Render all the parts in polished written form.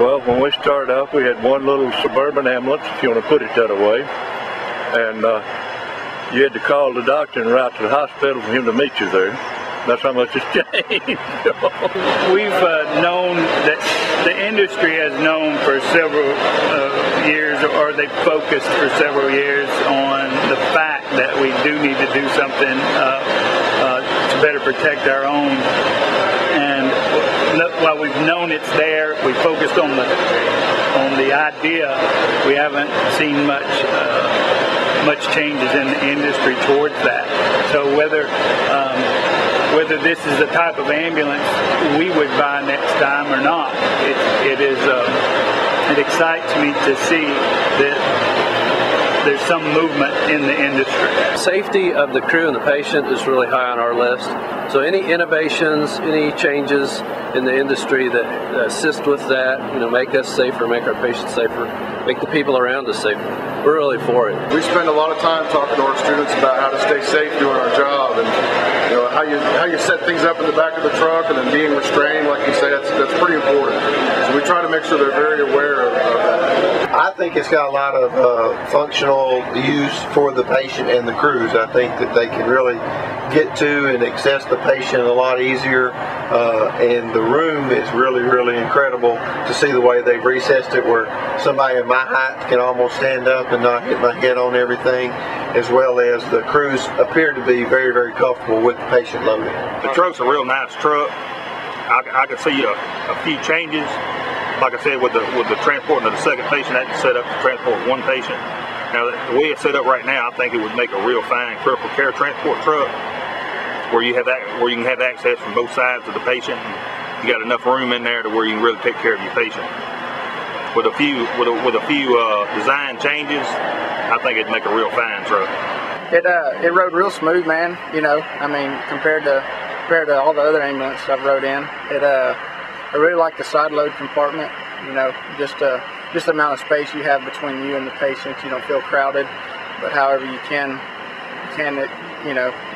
Well, when we started off, we had one little suburban ambulance, if you want to put it that way, and you had to call the doctor and route to the hospital for him to meet you there. That's how much it's changed. We've known that the industry has known for several years, or they've focused for several years on the fact that we do need to do something to better protect our own. And while we've known it's there, we focused on the idea. We haven't seen much changes in the industry towards that. So whether this is the type of ambulance we would buy next time or not, it excites me to see that there's some movement in the industry. Safety of the crew and the patient is really high on our list. So any innovations, any changes in the industry that assist with that, make us safer, make our patients safer, make the people around us safer. We're really for it. We spend a lot of time talking to our students about how to stay safe doing our job, and how you set things up in the back of the truck and then being restrained, like you say, that's pretty important. So we try to make sure they're very aware of that. I think it's got a lot of functional use for the patient and the crews. I think that they can really get to and access the patient a lot easier, and the room is really, really incredible to see the way they've recessed it, where somebody in my height can almost stand up and not hit my head on everything, as well as the crews appear to be very, very comfortable with the patient loading. The truck's a real nice truck. I could see a few changes. Like I said, with the transporting of the second patient, I had to set up to transport one patient. Now, the way it's set up right now, I think it would make a real fine critical care transport truck, where you can have access from both sides of the patient. You got enough room in there to where you can really take care of your patient. With a few design changes, I think it'd make a real fine truck. It rode real smooth, man. I mean, compared to all the other ambulances I've rode in, I really like the side load compartment. Just the amount of space you have between you and the patient. You don't feel crowded, but however you can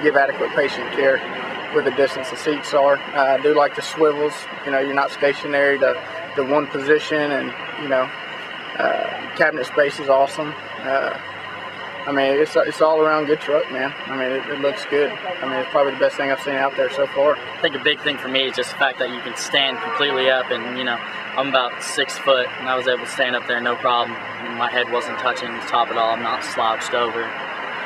give adequate patient care with the distance the seats are. I do like the swivels. You're not stationary to one position, and cabinet space is awesome. I mean, it's all around good truck, man. I mean, it looks good. I mean, it's probably the best thing I've seen out there so far. I think a big thing for me is just the fact that you can stand completely up, and I'm about 6 foot, and I was able to stand up there no problem. My head wasn't touching the top at all. I'm not slouched over.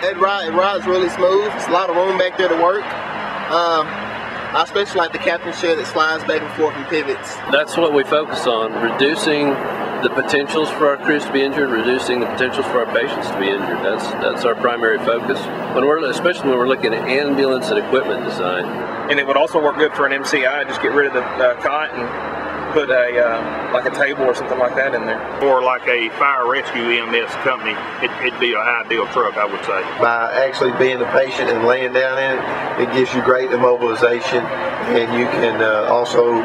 It rides really smooth. It's a lot of room back there to work. I especially like the captain's chair that slides back and forth and pivots. That's what we focus on, reducing the potentials for our crews to be injured, reducing the potentials for our patients to be injured. That's our primary focus, especially when we're looking at ambulance and equipment design. And it would also work good for an MCI. Just get rid of the cot and put like a table or something like that in there. Or like a fire rescue EMS company, it'd be an ideal truck, I would say. By actually being the patient and laying down in it, it gives you great immobilization, and you can also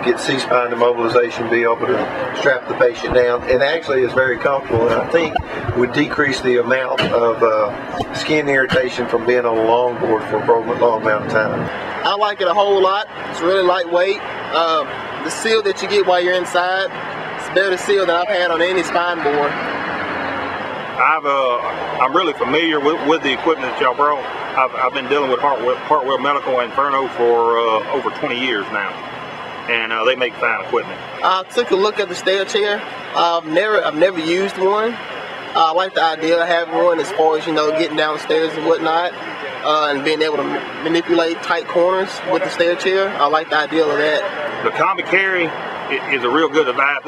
get C-spine immobilization, be able to strap the patient down, and actually it's very comfortable, and I think would decrease the amount of skin irritation from being on a longboard for a long amount of time. I like it a whole lot. It's really lightweight. The seal that you get while you're inside, it's better seal than I've had on any spine board. I'm really familiar with the equipment that y'all brought. I've been dealing with Hartwell Medical and Inferno for over 20 years now, and they make fine equipment. I took a look at the stair chair. I've never used one. I like the idea of having one as far as getting downstairs and whatnot, and being able to manipulate tight corners with the stair chair. I like the idea of that. The combi carry is a real good device.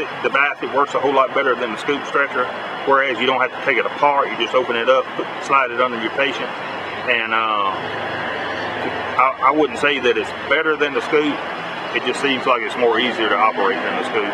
It works a whole lot better than the scoop stretcher, whereas you don't have to take it apart. You just open it up, slide it under your patient, and I wouldn't say that it's better than the scoop. It just seems like it's more easier to operate than the scoop.